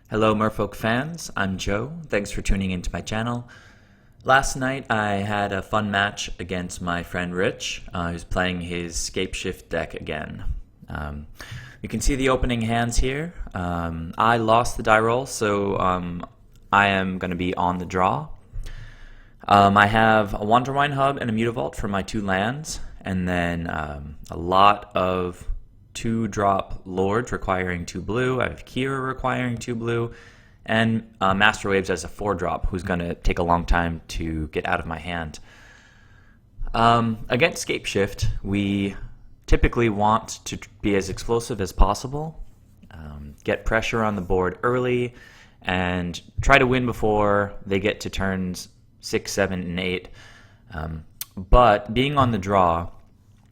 Hello Merfolk fans, I'm Joe. Thanks for tuning into my channel. Last night I had a fun match against my friend Rich, who's playing his Scapeshift deck again. You can see the opening hands here. I lost the die roll, so I am going to be on the draw. I have a Wonderwine Hub and a Mutavault for my two lands, and then a lot of 2-drop Lords requiring 2 blue. I have Kira requiring 2 blue, and Master Waves as a 4-drop, who's going to take a long time to get out of my hand. Against Scapeshift, we typically want to be as explosive as possible, get pressure on the board early, and try to win before they get to turns 6, 7, and 8. But being on the draw,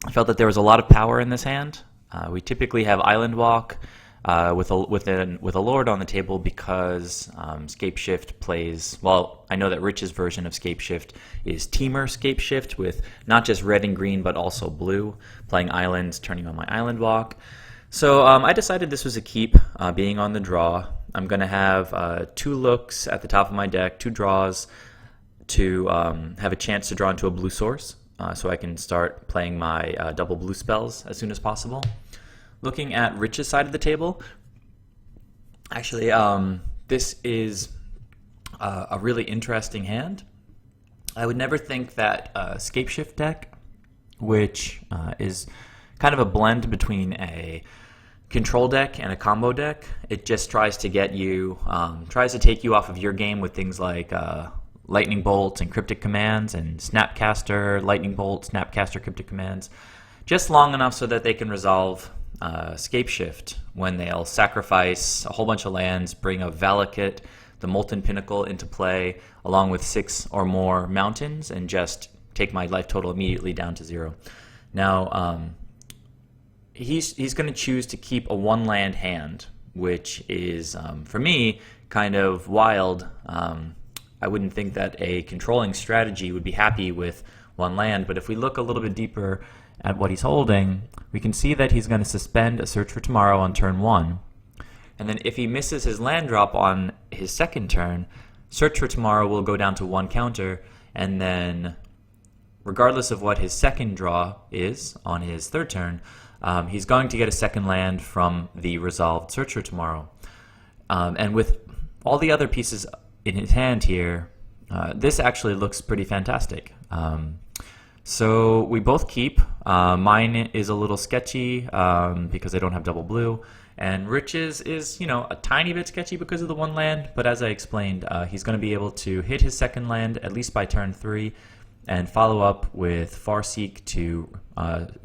I felt that there was a lot of power in this hand. We typically have Island Walk with a Lord on the table because Scapeshift plays, well, I know that Rich's version of Scapeshift is Temur Scapeshift with not just red and green but also blue, playing islands, turning on my Island Walk. So I decided this was a keep, being on the draw. I'm going to have 2 looks at the top of my deck, 2 draws to have a chance to draw into a blue source. So I can start playing my double blue spells as soon as possible. Looking at Rich's side of the table, actually, this is a really interesting hand. I would never think that Scapeshift deck, which is kind of a blend between a control deck and a combo deck, it just tries to get you, tries to take you off of your game with things like Lightning Bolt and Cryptic Commands and Snapcaster, Lightning Bolt, Snapcaster, Cryptic Commands, just long enough so that they can resolve Scapeshift when they'll sacrifice a whole bunch of lands, bring a Valakut, the Molten Pinnacle into play, along with 6 or more mountains, and just take my life total immediately down to 0. Now, he's going to choose to keep a 1-land hand, which is, for me, kind of wild. I wouldn't think that a controlling strategy would be happy with 1 land, but if we look a little bit deeper at what he's holding, we can see that he's going to suspend a Search for Tomorrow on turn 1. And then if he misses his land drop on his second turn, Search for Tomorrow will go down to 1 counter, and then regardless of what his second draw is on his third turn, he's going to get a second land from the resolved Search for Tomorrow. And with all the other pieces in his hand here, this actually looks pretty fantastic. So we both keep. Mine is a little sketchy because I don't have double blue, and Rich's is, you know, a tiny bit sketchy because of the 1 land, but as I explained, he's going to be able to hit his second land at least by turn 3 and follow up with Farseek to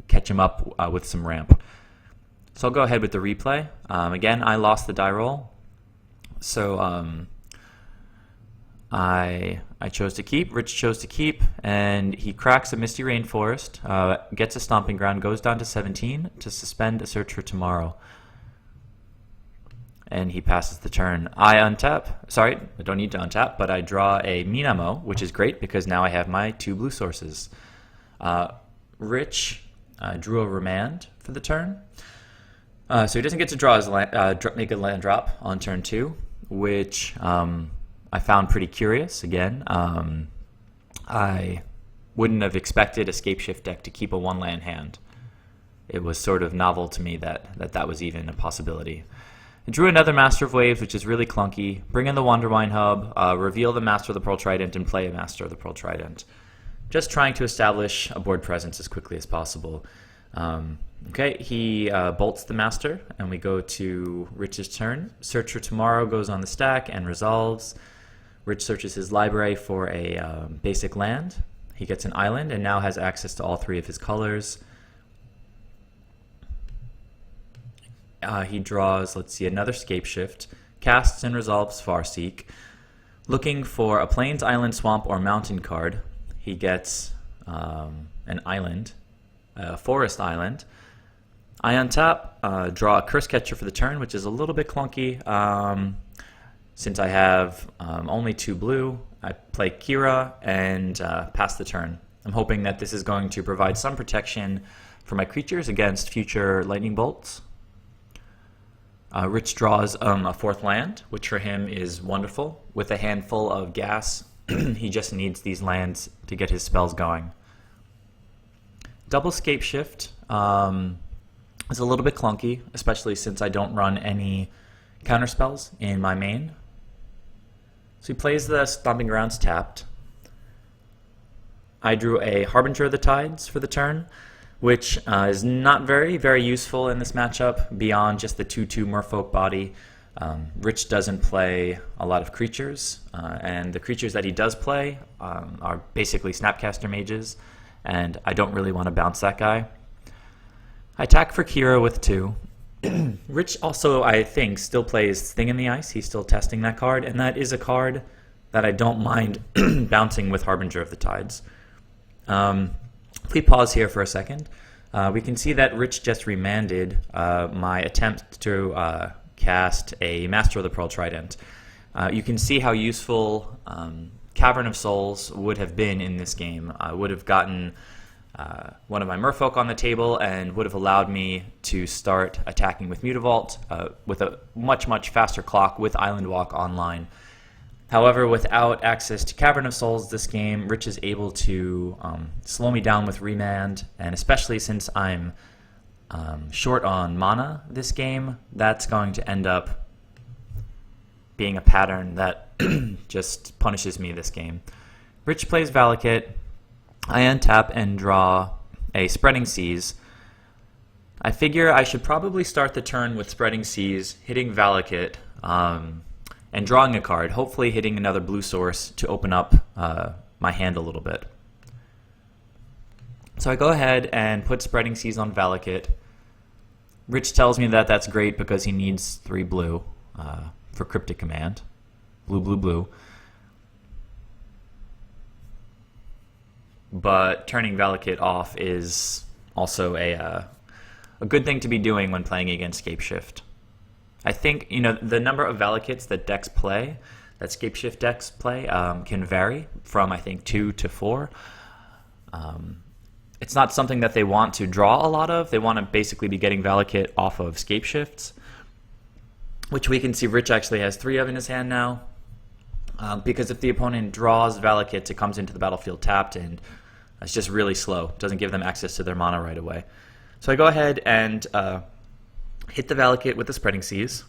catch him up with some ramp. So I'll go ahead with the replay. Again, I lost the die roll, so I chose to keep, Rich chose to keep, and he cracks a Misty Rainforest, gets a Stomping Ground, goes down to 17 to suspend a Search for Tomorrow. And he passes the turn. I untap, sorry, I don't need to untap, but I draw a Minamo, which is great because now I have my 2 blue sources. Rich drew a Remand for the turn. So he doesn't get to draw his make a land drop on turn 2, which I found pretty curious. Again, I wouldn't have expected a Scapeshift deck to keep a 1-land hand. It was sort of novel to me that was even a possibility. I drew another Master of Waves, which is really clunky. Bring in the Wonderwine Hub, reveal the Master of the Pearl Trident, and play a Master of the Pearl Trident. Just trying to establish a board presence as quickly as possible. Okay, he bolts the Master, and we go to Rich's turn. Search for Tomorrow goes on the stack and resolves. Rich searches his library for a basic land. He gets an island and now has access to all 3 of his colors. He draws, let's see, another Scapeshift, casts and resolves Farseek. Looking for a Plains, Island, Swamp, or Mountain card, he gets an island, a Forest Island. I untap, draw a Curse Catcher for the turn, which is a little bit clunky. Since I have only 2 blue, I play Kira and pass the turn. I'm hoping that this is going to provide some protection for my creatures against future lightning bolts. Rich draws a fourth land, which for him is wonderful. With a handful of gas, he just needs these lands to get his spells going. Double Scapeshift is a little bit clunky, especially since I don't run any counterspells in my main. So he plays the Stomping Grounds tapped. I drew a Harbinger of the Tides for the turn, which is not very useful in this matchup beyond just the 2/2 Merfolk body. Rich doesn't play a lot of creatures, and the creatures that he does play are basically Snapcaster mages, and I don't really want to bounce that guy. I attack for Kira with 2. Rich also, I think, still plays Thing in the Ice. He's still testing that card, and that is a card that I don't mind bouncing with Harbinger of the Tides. If we pause here for a second, we can see that Rich just remanded my attempt to cast a Master of the Pearl Trident. You can see how useful Cavern of Souls would have been in this game. I would have gotten one of my Merfolk on the table and would have allowed me to start attacking with Mutavault with a much faster clock with Island Walk online. However, without access to Cavern of Souls this game, Rich is able to slow me down with Remand, and especially since I'm short on mana this game, that's going to end up being a pattern that just punishes me this game. Rich plays Valakut. I untap and draw a Spreading Seas. I figure I should probably start the turn with Spreading Seas, hitting Valakut, and drawing a card, hopefully hitting another blue source to open up my hand a little bit. So I go ahead and put Spreading Seas on Valakut. Rich tells me that that's great because he needs 3 blue for Cryptic Command. Blue. But turning Valakut off is also a good thing to be doing when playing against Scapeshift. I think, the number of Valakuts that Scapeshift decks play, can vary from, I think, 2 to 4. It's not something that they want to draw a lot of. They want to basically be getting Valakut off of Scapeshifts, which we can see Rich actually has 3 of in his hand now. Because if the opponent draws Valakuts, it comes into the battlefield tapped, and it's just really slow. It doesn't give them access to their mana right away. So I go ahead and hit the Valakut with the Spreading Seas,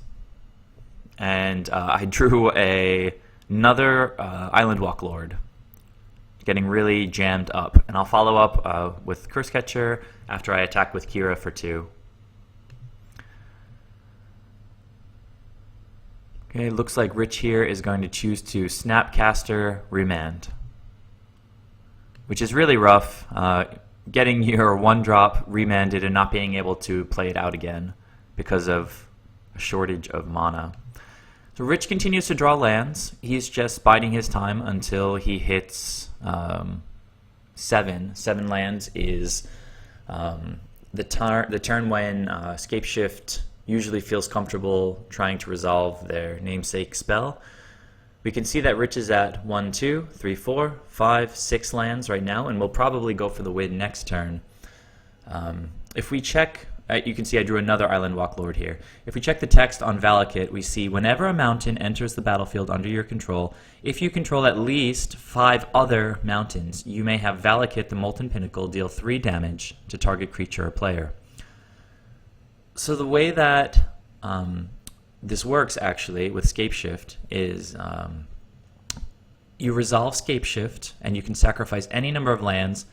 and I drew another Island Walk Lord, getting really jammed up. And I'll follow up with Curse Catcher after I attack with Kira for 2. Okay, looks like Rich here is going to choose to Snapcaster Remand, which is really rough, getting your 1-drop remanded and not being able to play it out again because of a shortage of mana. So Rich continues to draw lands. He's just biding his time until he hits 7. 7 lands is the turn when Scapeshift usually feels comfortable trying to resolve their namesake spell. We can see that Rich is at 1, 2, 3, 4, 5, 6 lands right now, and we'll probably go for the win next turn. If we check, you can see I drew another Island Walk Lord here. If we check the text on Valakut, we see whenever a mountain enters the battlefield under your control, if you control at least 5 other mountains, you may have Valakut the Molten Pinnacle deal 3 damage to target creature or player. So the way that this works actually with Scapeshift is you resolve Scapeshift and you can sacrifice any number of lands.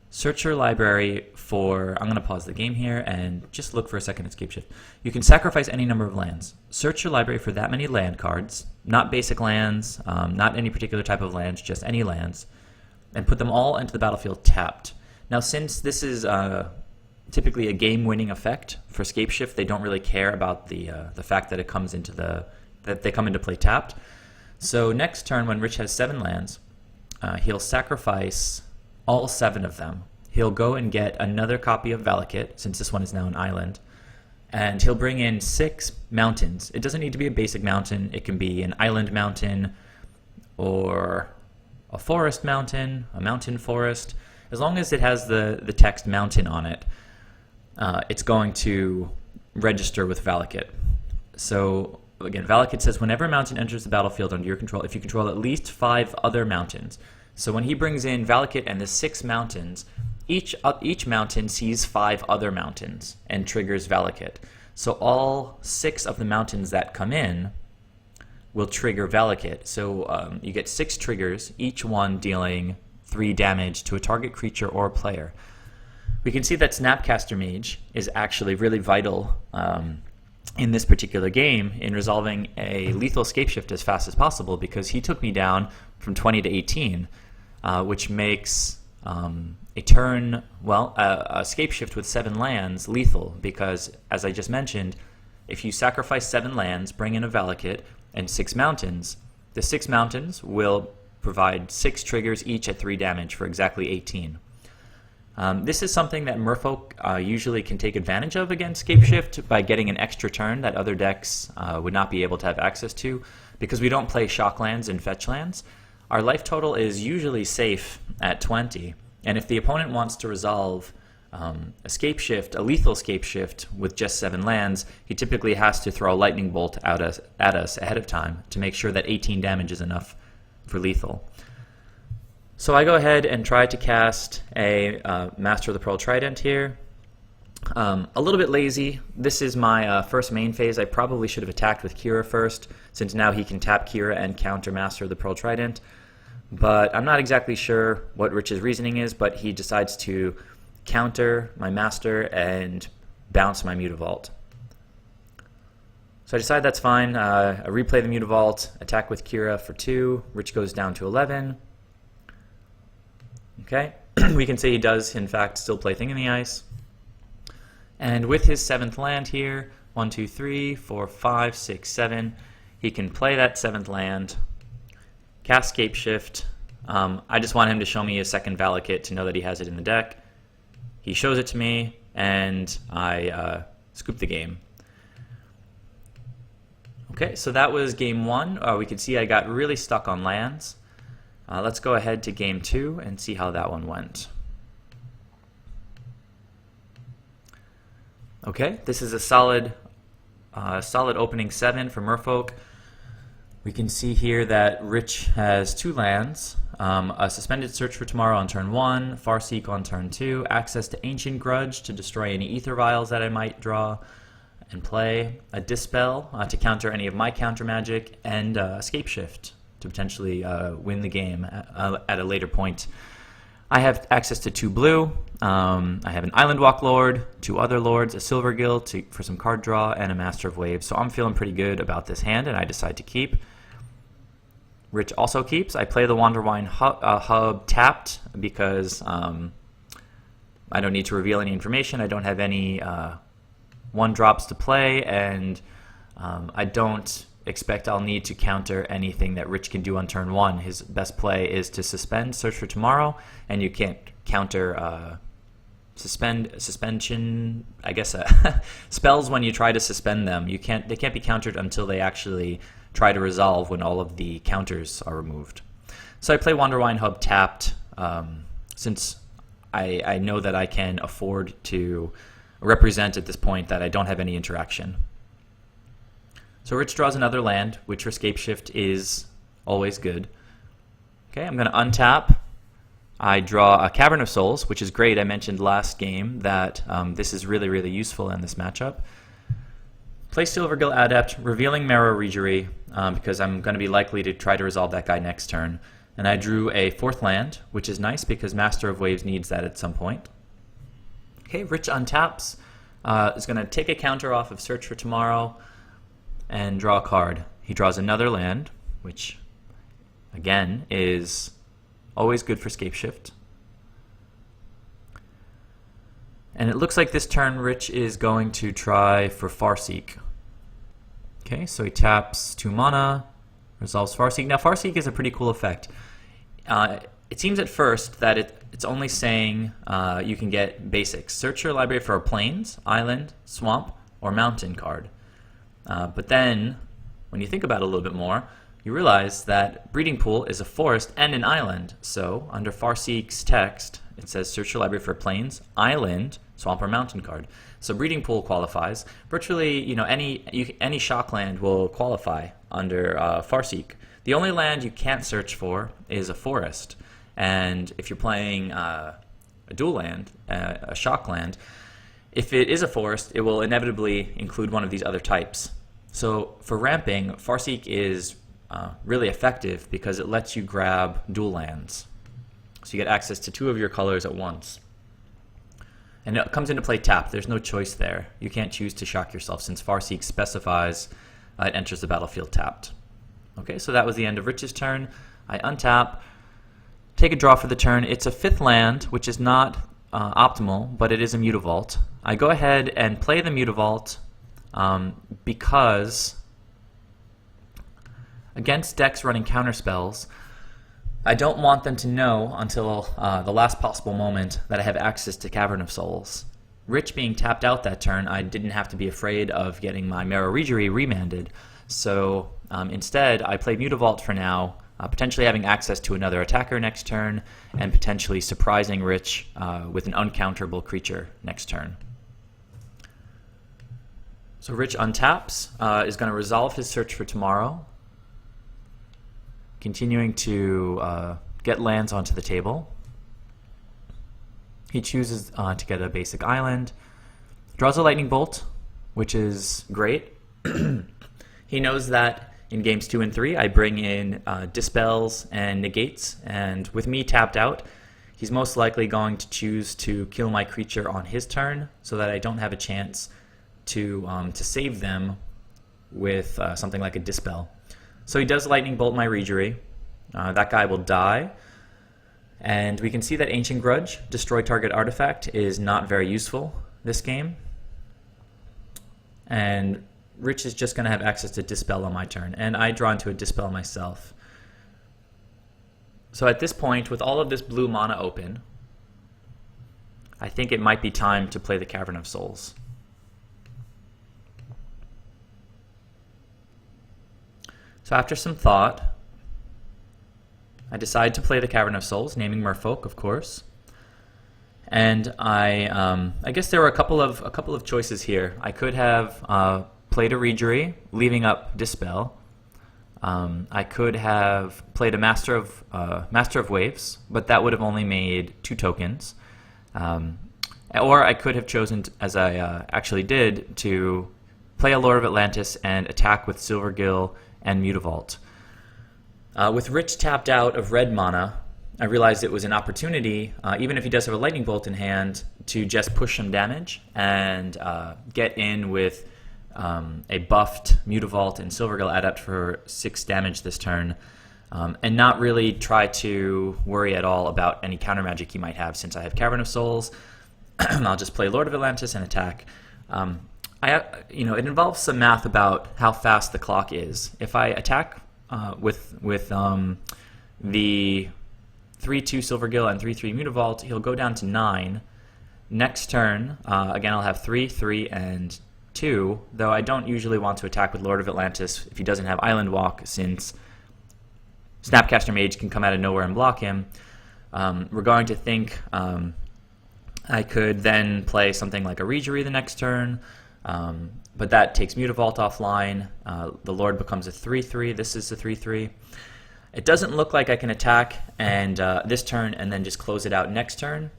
Search your library for, I'm going to pause the game here and just look for a second at Scapeshift. You can sacrifice any number of lands. Search your library for that many land cards, not basic lands, not any particular type of lands, just any lands, and put them all into the battlefield tapped. Now since this is typically a game-winning effect for Scapeshift, they don't really care about the fact that it comes into that they come into play tapped. So next turn, when Rich has 7 lands, he'll sacrifice all 7 of them. He'll go and get another copy of Valakut, since this one is now an island, and he'll bring in 6 mountains. It doesn't need to be a basic mountain. It can be an island mountain or a forest mountain, a mountain forest. As long as it has the text mountain on it, it's going to register with Valakut. So again, Valakut says whenever a mountain enters the battlefield under your control, if you control at least 5 other mountains. So when he brings in Valakut and the 6 mountains, each mountain sees 5 other mountains and triggers Valakut. So all 6 of the mountains that come in will trigger Valakut. So you get 6 triggers, each one dealing 3 damage to a target creature or player. We can see that Snapcaster Mage is actually really vital in this particular game in resolving a lethal Scapeshift as fast as possible, because he took me down from 20 to 18, which makes a turn, well, a Scapeshift with 7 lands lethal, because, as I just mentioned, if you sacrifice 7 lands, bring in a Valakut, and 6 mountains, the 6 mountains will provide 6 triggers each at 3 damage for exactly 18. This is something that Merfolk usually can take advantage of against Scapeshift by getting an extra turn that other decks would not be able to have access to, because we don't play shock lands and fetch lands. Our life total is usually safe at 20, and if the opponent wants to resolve a Scapeshift, a lethal Scapeshift with just 7 lands, he typically has to throw a lightning bolt at us ahead of time to make sure that 18 damage is enough for lethal. So I go ahead and try to cast a Master of the Pearl Trident here. A little bit lazy. This is my first main phase. I probably should have attacked with Kira first, since now he can tap Kira and counter Master of the Pearl Trident. But I'm not exactly sure what Rich's reasoning is, but he decides to counter my Master and bounce my Mutavault. So I decide that's fine. I replay the Mutavault, attack with Kira for 2. Rich goes down to 11. Okay, we can say he does, in fact, still play Thing in the Ice. And with his 7th land here, 1, 2, 3, 4, 5, 6, 7, he can play that 7th land, cast Scapeshift. I just want him to show me a second Valakut to know that he has it in the deck. He shows it to me, and I scoop the game. Okay, so that was game 1. We can see I got really stuck on lands. Let's go ahead to game 2 and see how that one went. Okay, this is a solid opening 7 for Merfolk. We can see here that Rich has 2 lands, a Suspended Search for Tomorrow on turn 1, Farseek on turn 2, access to Ancient Grudge to destroy any Ether Vials that I might draw and play, a Dispel to counter any of my counter magic, and a Scapeshift to potentially win the game at a later point. I have access to 2 blue. I have an Island Walk Lord, 2 other lords, a Silver Gill for some card draw, and a Master of Waves. So I'm feeling pretty good about this hand, and I decide to keep. Rich also keeps. I play the Wanderwine Hub tapped because I don't need to reveal any information. I don't have any 1-drops to play, and I don't expect I'll need to counter anything that Rich can do on turn 1. His best play is to suspend Search for Tomorrow, and you can't counter suspension, I guess, spells when you try to suspend them. They can't be countered until they actually try to resolve, when all of the counters are removed. So I play Wanderwine Hub tapped, since I know that I can afford to represent at this point that I don't have any interaction. So Rich draws another land, which for Scapeshift is always good. Okay, I'm going to untap. I draw a Cavern of Souls, which is great. I mentioned last game that this is really, really useful in this matchup. Play Silvergill Adept, revealing Marrow Regery, because I'm going to be likely to try to resolve that guy next turn. And I drew a 4th land, which is nice because Master of Waves needs that at some point. Okay, Rich untaps. Is going to take a counter off of Search for Tomorrow and draw a card. He draws another land, which, again, is always good for Scapeshift. And it looks like this turn Rich is going to try for Farseek. Okay, so he taps 2 mana, resolves Farseek. Now Farseek is a pretty cool effect. It seems at first that it's only saying you can get basics. Search your library for a plains, island, swamp, or mountain card. But then, when you think about it a little bit more, you realize that Breeding Pool is a forest and an island. So, under Farseek's text, it says search your library for plains, island, swamp or mountain card. So Breeding Pool qualifies. Virtually, any shock land will qualify under Farseek. The only land you can't search for is a forest. And if you're playing a dual land, a shock land, if it is a forest, it will inevitably include one of these other types. So for ramping, Farseek is really effective because it lets you grab dual lands. So you get access to 2 of your colors at once. And it comes into play tapped. There's no choice there. You can't choose to shock yourself since Farseek specifies it enters the battlefield tapped. Okay, so that was the end of Rich's turn. I untap, take a draw for the turn. It's a 5th land, which is not optimal, but it is a Mutavault. I go ahead and play the Mutavault because against decks running counterspells, I don't want them to know until the last possible moment that I have access to Cavern of Souls. Rich being tapped out that turn, I didn't have to be afraid of getting my Meroregery remanded. So instead, I played Mutavault for now, potentially having access to another attacker next turn, and potentially surprising Rich with an uncounterable creature next turn. So Rich untaps, is going to resolve his search for tomorrow, continuing to get lands onto the table. He chooses to get a basic island, draws a lightning bolt, which is great. He knows that in games 2 and 3, I bring in dispels and negates, and with me tapped out, he's most likely going to choose to kill my creature on his turn, so that I don't have a chance to save them with something like a dispel. So he does lightning bolt my Regery. That guy will die. And we can see that Ancient Grudge, destroy target artifact, is not very useful this game. And Rich is just going to have access to dispel on my turn. And I draw into a dispel myself. So at this point, with all of this blue mana open, I think it might be time to play the Cavern of Souls. So after some thought, I decide to play the Cavern of Souls, naming Merfolk, of course. And I guess there were a couple of choices here. I could have played a Regery, leaving up Dispel. I could have played a Master of Waves, but that would have only made 2 tokens. Or I could have chosen, as I actually did, to play a Lord of Atlantis and attack with Silvergill and Mutavault. With Rich tapped out of red mana, I realized it was an opportunity, even if he does have a Lightning Bolt in hand, to just push some damage and get in with a buffed Mutavault and Silvergill Adept for 6 damage this turn, and not really try to worry at all about any counter magic he might have. Since I have Cavern of Souls, I'll just play Lord of Atlantis and attack. It involves some math about how fast the clock is. If I attack with the 3-2 Silvergill and 3-3 Mutavault, he'll go down to 9. Next turn, again, I'll have 3, 3, and 2, though I don't usually want to attack with Lord of Atlantis if he doesn't have Island Walk, since Snapcaster Mage can come out of nowhere and block him. We're going to think I could then play something like a Regery the next turn, but that takes Mutavault offline. The Lord becomes a 3-3. This is a 3-3. It doesn't look like I can attack and this turn and then just close it out next turn.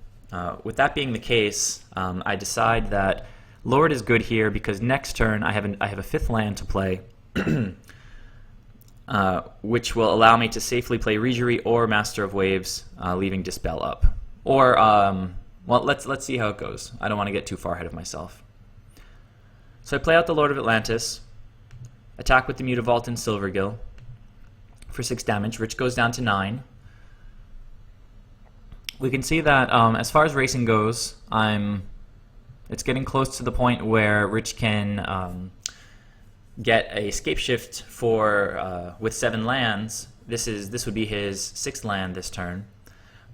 With that being the case, I decide that Lord is good here because next turn I have a 5th land to play, which will allow me to safely play Regery or Master of Waves, leaving Dispel up. Or well, let's see how it goes. I don't want to get too far ahead of myself. So I play out the Lord of Atlantis, attack with the Mutavault and Silvergill for 6 damage. Rich goes down to 9. We can see that as far as racing goes, it's getting close to the point where Rich can get a Scapeshift for with 7 lands. This would be his 6th land this turn.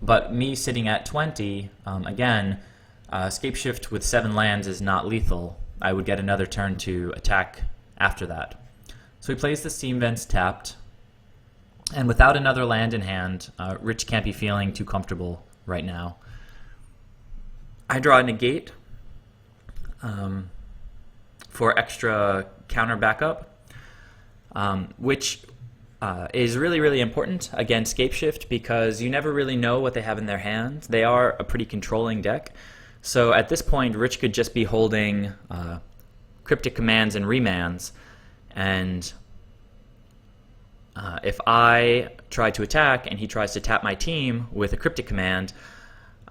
But me sitting at 20, again, Scapeshift with 7 lands is not lethal. I would get another turn to attack after that. So he plays the Steam Vents tapped, and without another land in hand, Rich can't be feeling too comfortable right now. I draw a negate, for extra counter backup, which is really, really important against Scapeshift because you never really know what they have in their hand. They are a pretty controlling deck. So at this point, Rich could just be holding cryptic commands and remands, and if I try to attack and he tries to tap my team with a cryptic command,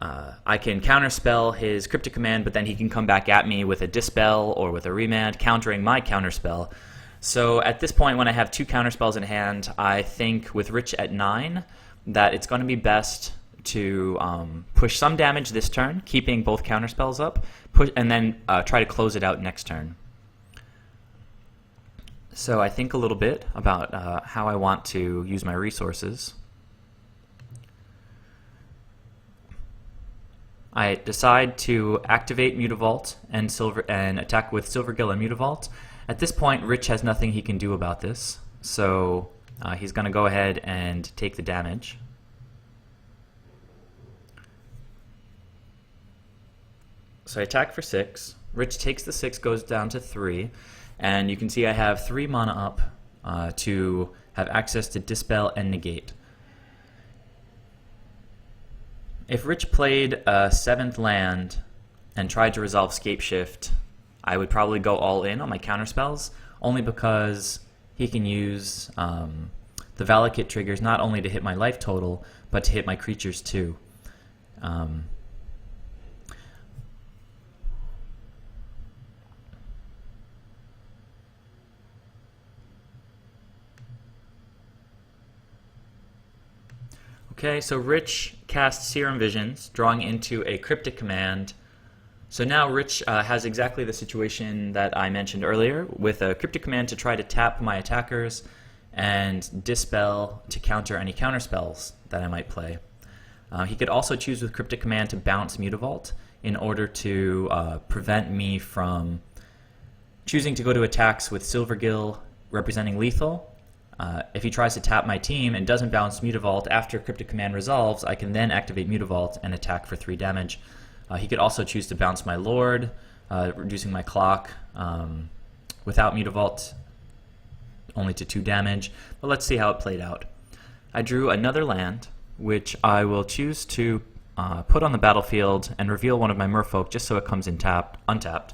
I can counterspell his cryptic command, but then he can come back at me with a dispel or with a remand, countering my counterspell. So at this point, when I have two counterspells in hand, I think with Rich at 9 that it's going to be best to push some damage this turn, keeping both counterspells up, and then try to close it out next turn. So I think a little bit about how I want to use my resources. I decide to activate Mutavault and attack with Silvergill and Mutavault. At this point, Rich has nothing he can do about this, so he's going to go ahead and take the damage. So I attack for 6. Rich takes the 6, goes down to 3, and you can see I have 3 mana up to have access to Dispel and Negate. If Rich played a 7th land and tried to resolve Scapeshift, I would probably go all in on my counterspells, only because he can use the Valakut triggers not only to hit my life total, but to hit my creatures too. Okay, so Rich casts Serum Visions, drawing into a cryptic command. So now Rich has exactly the situation that I mentioned earlier, with a cryptic command to try to tap my attackers and Dispel to counter any counterspells that I might play. He could also choose with cryptic command to bounce Mutavault in order to prevent me from choosing to go to attacks with Silvergill representing lethal. If he tries to tap my team and doesn't bounce Mutavault after Cryptic Command resolves, I can then activate Mutavault and attack for 3 damage. He could also choose to bounce my Lord, reducing my clock without Mutavault only to 2 damage. But let's see how it played out. I drew another land, which I will choose to put on the battlefield and reveal one of my Merfolk just so it comes in untapped.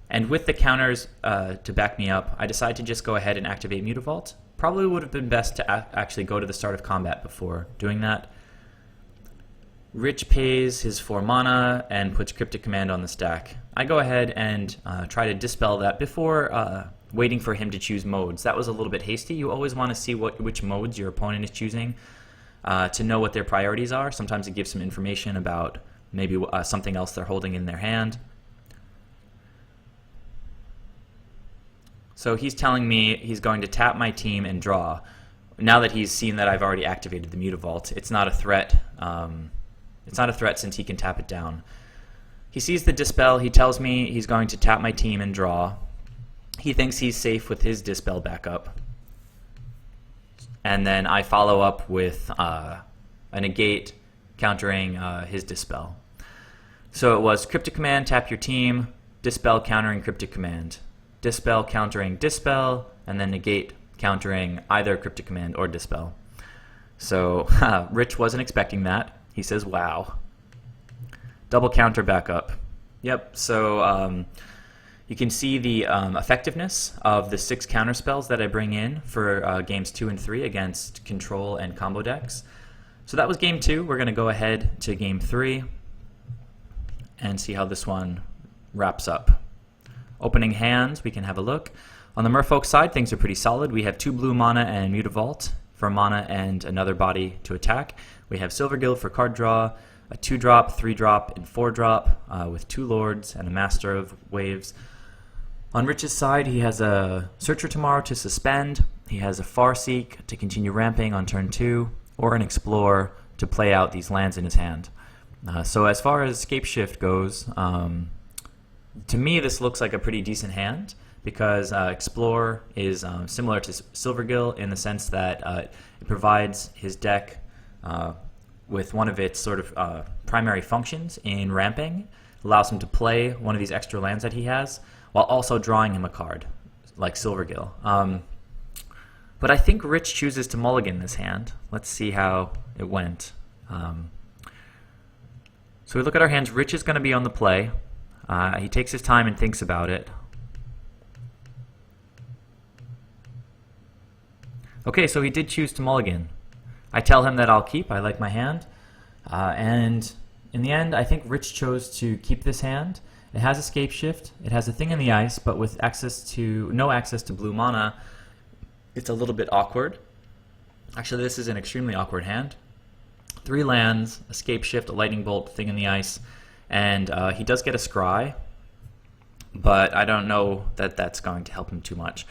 And with the counters to back me up, I decide to just go ahead and activate Mutavault. Probably would have been best to actually go to the start of combat before doing that. Rich pays his 4 mana and puts Cryptic Command on the stack. I go ahead and try to dispel that before waiting for him to choose modes. That was a little bit hasty. You always want to see which modes your opponent is choosing to know what their priorities are. Sometimes it gives some information about maybe something else they're holding in their hand. So he's telling me he's going to tap my team and draw. Now that he's seen that I've already activated the Mutavault, it's not a threat. It's not a threat since he can tap it down. He sees the Dispel. He tells me he's going to tap my team and draw. He thinks he's safe with his Dispel backup. And then I follow up with a Negate countering his Dispel. So it was Cryptic Command, tap your team, Dispel countering Cryptic Command. Dispel countering Dispel, and then Negate countering either Cryptic Command or Dispel. So Rich wasn't expecting that. He says, wow. Double counter backup. Yep, so you can see the effectiveness of the 6 counterspells that I bring in for games 2 and 3 against control and combo decks. So that was game 2. We're going to go ahead to game 3 and see how this one wraps up. Opening hands, we can have a look. On the Merfolk side, things are pretty solid. We have 2 blue mana and Mutavault for mana and another body to attack. We have Silvergill for card draw, a 2-drop, 3-drop, and 4-drop with 2 Lords and a Master of Waves. On Rich's side, he has a Searcher Tomorrow to suspend. He has a Farseek to continue ramping on turn 2, or an Explore to play out these lands in his hand. So as far as Scapeshift goes, to me, this looks like a pretty decent hand because Explore is similar to Silvergill in the sense that it provides his deck with one of its sort of primary functions in ramping. allows him to play one of these extra lands that he has, while also drawing him a card, like Silvergill. But I think Rich chooses to mulligan this hand. Let's see how it went. So we look at our hands. Rich is going to be on the play. He takes his time and thinks about it. Okay, so he did choose to mulligan. I tell him that I'll keep. I like my hand. And in the end, I think Rich chose to keep this hand. It has Escape Shift. It has a Thing in the Ice, but with no access to blue mana, it's a little bit awkward. Actually, this is an extremely awkward hand. 3 lands, Escape Shift, a Lightning Bolt, Thing in the Ice, and he does get a Scry, but I don't know that that's going to help him too much.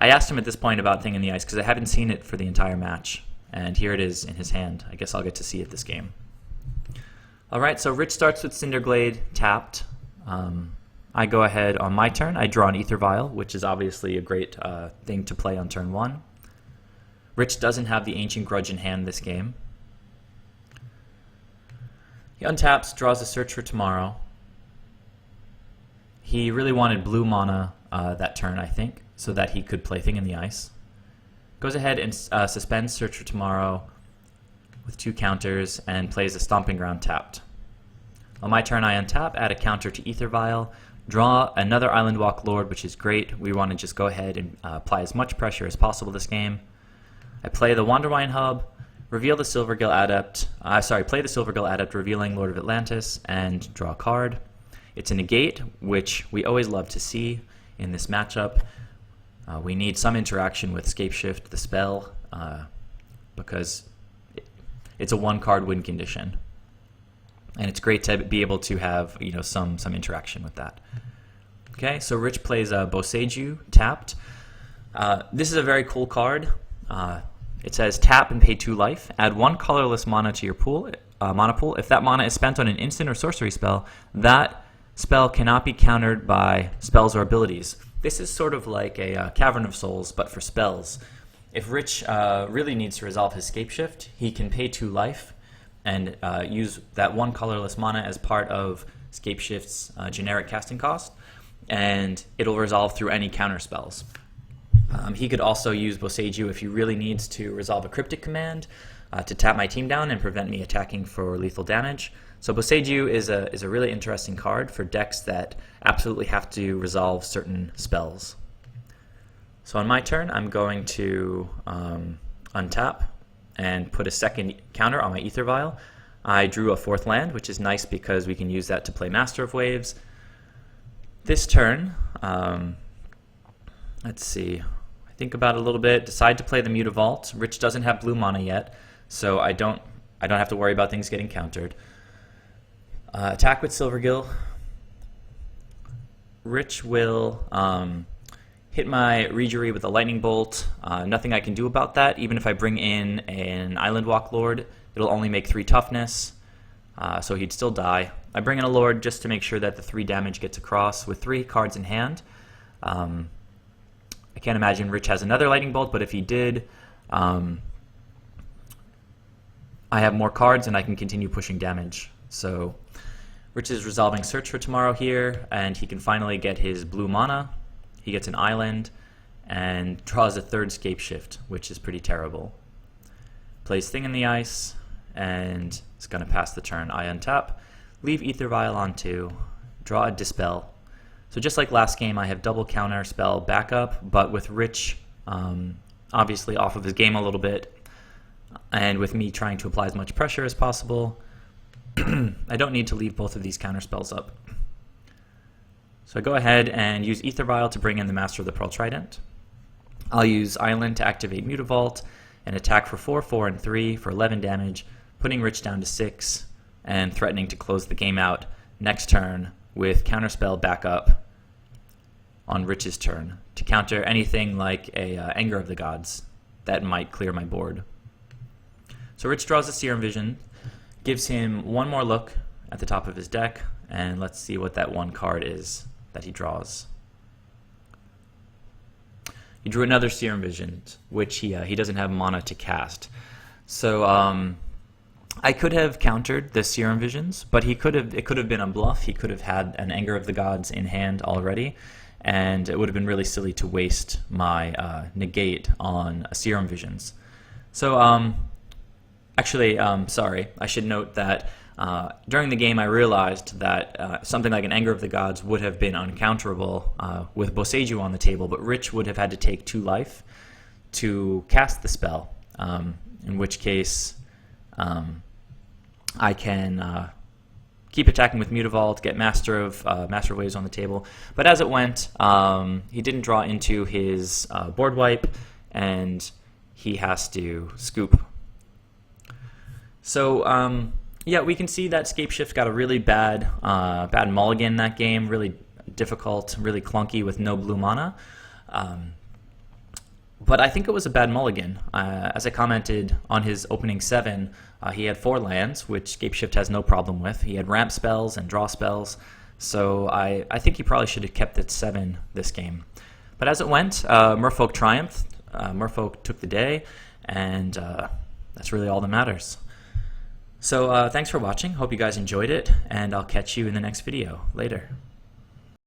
I asked him at this point about Thing in the Ice because I haven't seen it for the entire match, and here it is in his hand. I guess I'll get to see it this game. Alright, so Rich starts with Cinderglade tapped. I go ahead on my turn. I draw an Ether Vial, which is obviously a great thing to play on turn 1. Rich doesn't have the Ancient Grudge in hand this game. He untaps, draws a Search for Tomorrow. He really wanted blue mana that turn, I think, so that he could play Thing in the Ice. Goes ahead and suspends Search for Tomorrow with 2 counters and plays a Stomping Ground tapped. On my turn, I untap, add a counter to Ether Vial, draw another Island Walk Lord, which is great. We want to just go ahead and apply as much pressure as possible this game. I play the Wanderwine Hub, reveal the Silvergill Adept, play the Silvergill Adept, revealing Lord of Atlantis, and draw a card. It's a negate, which we always love to see in this matchup. We need some interaction with Scapeshift, the spell, because it's a 1-card win condition. And it's great to be able to have some interaction with that. Okay, so Rich plays Boseiju tapped. This is a very cool card. It says tap and pay 2 life. Add 1 colorless mana to your mana pool. If that mana is spent on an instant or sorcery spell, that spell cannot be countered by spells or abilities. This is sort of like a Cavern of Souls, but for spells. If Rich really needs to resolve his Scapeshift, he can pay 2 life and use that 1 colorless mana as part of Scapeshift's generic casting cost, and it'll resolve through any counter spells. He could also use Boseiju if he really needs to resolve a Cryptic Command to tap my team down and prevent me attacking for lethal damage. So Boseiju is a really interesting card for decks that absolutely have to resolve certain spells. So on my turn, I'm going to untap and put a 2nd counter on my Ether Vial. I drew a 4th land, which is nice because we can use that to play Master of Waves. This turn, let's see, I think about it a little bit, decide to play the Mutavault. Rich doesn't have blue mana yet, so I don't have to worry about things getting countered. Attack with Silvergill. Rich will hit my Reejerey with a Lightning Bolt. Nothing I can do about that. Even if I bring in an Island Walk Lord, it'll only make 3 toughness, so he'd still die. I bring in a Lord just to make sure that the 3 damage gets across with 3 cards in hand. I can't imagine Rich has another Lightning Bolt, but if he did, I have more cards and I can continue pushing damage. So Rich is resolving Search for Tomorrow here, and he can finally get his blue mana. He gets an island and draws a 3rd Scapeshift, which is pretty terrible. Plays Thing in the Ice, and it's going to pass the turn. I untap, leave Ether Vial on 2, draw a Dispel. So just like last game, I have double counter spell backup, but with Rich obviously off of his game a little bit, and with me trying to apply as much pressure as possible, I don't need to leave both of these counter spells up. So I go ahead and use Ether Vial to bring in the Master of the Pearl Trident. I'll use Island to activate Mutavault and attack for 4, 4, and 3 for 11 damage, putting Rich down to 6 and threatening to close the game out next turn with counterspell backup on Rich's turn to counter anything like a Anger of the Gods that might clear my board. So Rich draws a Serum Vision, gives him one more look at the top of his deck, and let's see what that 1 card is that he draws. He drew another Serum Vision, which he doesn't have mana to cast. So I could have countered the Serum Visions, but it could have been a bluff. He could have had an Anger of the Gods in hand already, and it would have been really silly to waste my negate on Serum Visions. So, sorry, I should note that during the game I realized that something like an Anger of the Gods would have been uncounterable with Boseiju on the table, but Rich would have had to take 2 life to cast the spell, in which case I can keep attacking with Mutavault, get Master of Waves on the table. But as it went, he didn't draw into his board wipe, and he has to scoop. So yeah, we can see that Scapeshift got a really bad mulligan that game, really difficult, really clunky with no blue mana. But I think it was a bad mulligan. As I commented on his opening 7, he had 4 lands, which Scapeshift has no problem with. He had ramp spells and draw spells, so I think he probably should have kept it 7 this game. But as it went, Merfolk triumphed. Merfolk took the day, and that's really all that matters. So thanks for watching. Hope you guys enjoyed it, and I'll catch you in the next video. Later.